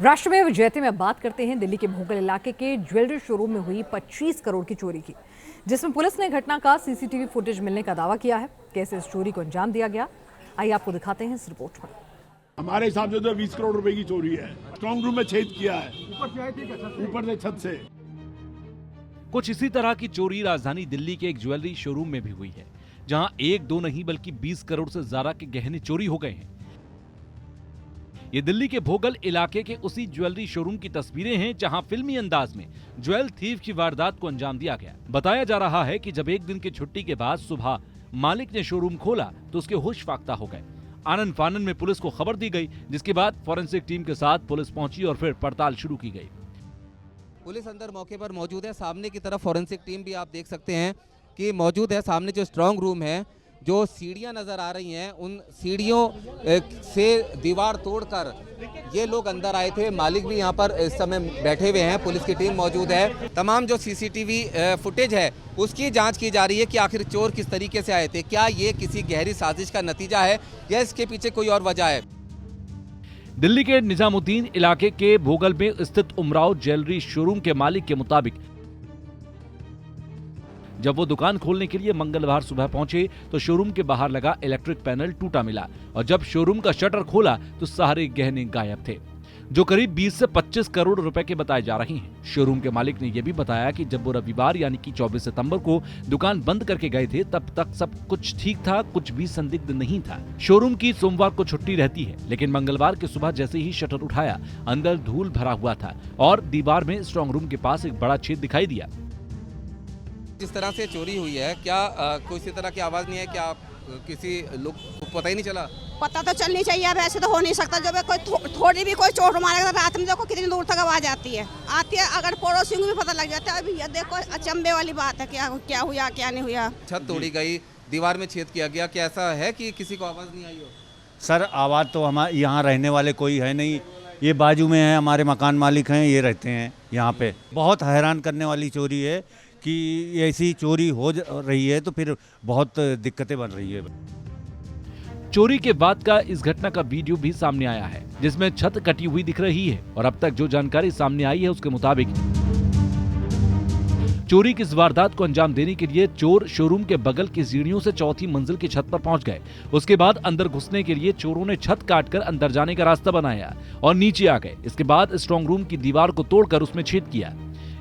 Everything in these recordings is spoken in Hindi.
राष्ट्रमेव जयते में अब बात करते हैं दिल्ली के भोगल इलाके के ज्वेलरी शोरूम में हुई 25 करोड़ की चोरी की, जिसमें पुलिस ने घटना का सीसीटीवी फुटेज मिलने का दावा किया है। कैसे इस चोरी को अंजाम दिया गया, आइए आपको दिखाते हैं इस रिपोर्ट में। हमारे हिसाब से तो 20 करोड़ रुपए की चोरी है। स्ट्रॉन्ग रूम में छेद किया है, ऊपर से छत से। कुछ इसी तरह की चोरी राजधानी दिल्ली के एक ज्वेलरी शोरूम में भी हुई है, जहां एक दो नहीं बल्कि 20 करोड़ से ज्यादा के गहने चोरी हो गए हैं। ये दिल्ली के भोगल इलाके के उसी ज्वेलरी शोरूम की तस्वीरें हैं, जहां फिल्मी अंदाज में ज्वेल थीफ की वारदात को अंजाम दिया गया। बताया जा रहा है कि जब एक दिन की छुट्टी के बाद सुबह मालिक ने शोरूम खोला तो उसके होश फाख्ता हो गए। आनन फानन में पुलिस को खबर दी गई, जिसके बाद फॉरेंसिक टीम के साथ पुलिस पहुंची और फिर पड़ताल शुरू की गई। पुलिस अंदर मौके पर मौजूद है। सामने की तरफ फॉरेंसिक टीम भी आप देख सकते हैं कि मौजूद है। सामने जो स्ट्रांग रूम है, जो सीढ़ियां नजर आ रही हैं, उन सीढ़ियों से दीवार तोड़कर ये लोग अंदर आए थे। मालिक भी यहाँ पर इस समय बैठे हुए हैं, पुलिस की टीम मौजूद है। तमाम जो सीसीटीवी फुटेज है उसकी जांच की जा रही है कि आखिर चोर किस तरीके से आए थे। क्या ये किसी गहरी साजिश का नतीजा है या इसके पीछे कोई और वजह है। दिल्ली के निजामुद्दीन इलाके के भोगल में स्थित उमराव ज्वेलरी शोरूम के मालिक के मुताबिक जब वो दुकान खोलने के लिए मंगलवार सुबह पहुंचे तो शोरूम के बाहर लगा इलेक्ट्रिक पैनल टूटा मिला और जब शोरूम का शटर खोला तो सारे गहने गायब थे, जो करीब 20 से 25 करोड़ रुपए के बताए जा रहे हैं। शोरूम के मालिक ने यह भी बताया कि जब वो रविवार यानी कि 24 सितंबर को दुकान बंद करके गए थे तब तक सब कुछ ठीक था, कुछ भी संदिग्ध नहीं था। शोरूम की सोमवार को छुट्टी रहती है, लेकिन मंगलवार की सुबह जैसे ही शटर उठाया अंदर धूल भरा हुआ था और दीवार में स्ट्रांग रूम के पास एक बड़ा छेद दिखाई दिया। जिस तरह से चोरी हुई है, क्या कोई इसी तरह की आवाज नहीं है? क्या किसी लोग को पता ही नहीं चला? पता तो चलनी चाहिए। अब ऐसे तो हो नहीं सकता। जब कोई थोड़ी भी कोई चोट मारेगा तो रात में देखो कितनी दूर तक आवाज आती है। अगर पड़ोसियों को भी पता लग जाता है। अभी ये देखो अचंभे वाली बात है, क्या हुआ क्या नहीं हुआ। छत तोड़ी गई, दीवार में छेद किया गया, क्या ऐसा है कि किसी को आवाज नहीं आई हो? सर आवाज़ तो हमारे यहाँ रहने वाले कोई है नहीं। ये बाजू में है, हमारे मकान मालिक हैं, ये रहते हैं यहाँ पे। बहुत हैरान करने वाली चोरी है कि ऐसी चोरी हो रही है तो फिर बहुत दिक्कतें बन रही है। चोरी के बाद का इस घटना का वीडियो भी सामने आया है, जिसमें छत कटी हुई दिख रही है और अब तक जो जानकारी सामने आई है उसके मुताबिक चोरी की इस वारदात को अंजाम देने के लिए चोर शोरूम के बगल की सीढ़ियों से चौथी मंजिल की छत पर पहुंच गए। उसके बाद अंदर घुसने के लिए चोरों ने छत काटकर अंदर जाने का रास्ता बनाया और नीचे आ गए। इसके बाद स्ट्रांग रूम की दीवार को तोड़कर उसमें छेद किया।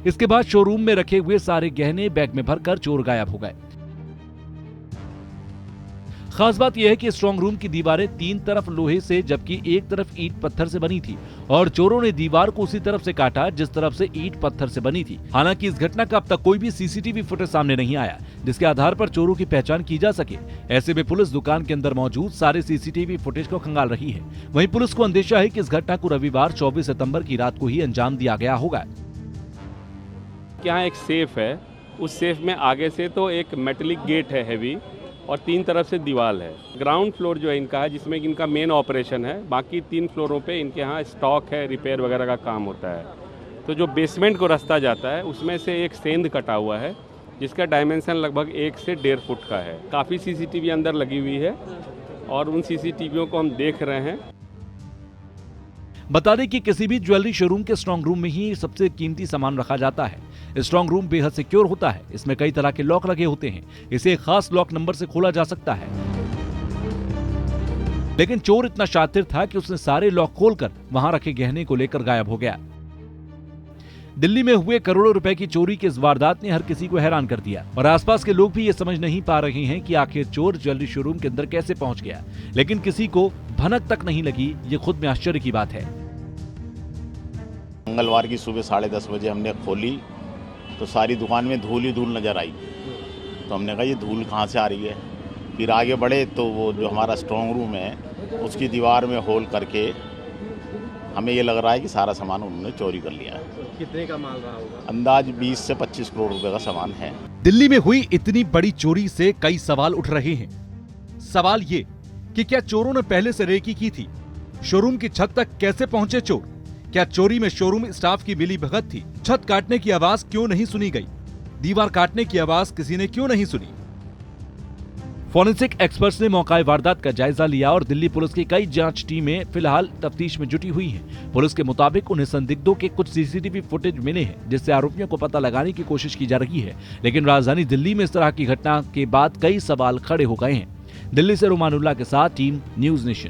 इसके बाद शोरूम में रखे हुए सारे गहने बैग में भरकर चोर गायब हो गए। खास बात यह है कि स्ट्रांग रूम की दीवारें तीन तरफ लोहे से जबकि एक तरफ ईंट पत्थर से बनी थी और चोरों ने दीवार को उसी तरफ से काटा जिस तरफ से ईंट पत्थर से बनी थी। हालांकि इस घटना का अब तक कोई भी सीसीटीवी फुटेज सामने नहीं आया जिसके आधार पर चोरों की पहचान की जा सके। ऐसे में पुलिस दुकान के अंदर मौजूद सारे सीसीटीवी फुटेज को खंगाल रही है। वहीं पुलिस को अंदेशा है कि इस घटना को रविवार 24 सितंबर की रात को ही अंजाम दिया गया होगा। यहाँ एक सेफ है, उस सेफ में आगे से तो एक मेटलिक गेट है हैवी और तीन तरफ से दीवार है। ग्राउंड फ्लोर जो है इनका है, जिसमें इनका मेन ऑपरेशन है। बाकी 3 फ्लोरों पे इनके यहाँ स्टॉक है, रिपेयर वगैरह का काम होता है। तो जो बेसमेंट को रास्ता जाता है उसमें से एक सेंध कटा हुआ है जिसका डायमेंशन लगभग 1 से 1.5 फुट का है। काफ़ी सीसीटीवी अंदर लगी हुई है और उन सीसीटीवियों को हम देख रहे हैं। बता दें कि किसी भी ज्वेलरी शोरूम के स्ट्रांग रूम में ही सबसे कीमती सामान रखा जाता है। स्ट्रांग रूम बेहद सिक्योर होता है। इसमें कई तरह के लॉक लगे होते हैं। इसे एक खास लॉक नंबर से खोला जा सकता है, लेकिन चोर इतना शातिर था कि उसने सारे लॉक खोलकर वहां रखे गहने को लेकर गायब हो गया। दिल्ली में हुए करोड़ों रुपए की चोरी की इस वारदात ने हर किसी को हैरान कर दिया और आसपास के लोग भी ये समझ नहीं पा रहे हैं कि आखिर चोर ज्वेलरी शोरूम के अंदर कैसे पहुंच गया। लेकिन किसी को भनक तक नहीं लगी। ये खुद में आश्चर्य की बात है। मंगलवार की सुबह 10:30 बजे हमने खोली तो सारी दुकान में धूल ही धूल नज़र आई। तो हमने कहा ये धूल कहाँ से आ रही है। फिर आगे बढ़े तो वो जो हमारा स्ट्रांग रूम है उसकी दीवार में होल करके हमें ये लग रहा है कि सारा सामान उन्होंने चोरी कर लिया है। कितने का माल रहा होगा? अंदाज 20 से 25 करोड़ रुपए का सामान है। दिल्ली में हुई इतनी बड़ी चोरी से कई सवाल उठ रहे हैं। सवाल ये कि क्या चोरों ने पहले से रेकी की थी? शोरूम की छत तक कैसे पहुंचे चोर? क्या चोरी में शोरूम स्टाफ की मिलीभगत थी? छत काटने की आवाज क्यों नहीं सुनी गई? दीवार काटने की आवाज किसी ने क्यों नहीं सुनी? फॉरेंसिक एक्सपर्ट्स ने मौका वारदात का जायजा लिया और दिल्ली पुलिस की कई जांच टीमें फिलहाल तफ्तीश में जुटी हुई हैं। पुलिस के मुताबिक उन्हें संदिग्धों के कुछ सीसीटीवी फुटेज मिले हैं, जिससे आरोपियों को पता लगाने की कोशिश की जा रही है। लेकिन राजधानी दिल्ली में इस तरह की घटना के बाद कई सवाल खड़े हो गए हैं। दिल्ली से रुमानुल्लाह के साथ टीम न्यूज़ नेशन।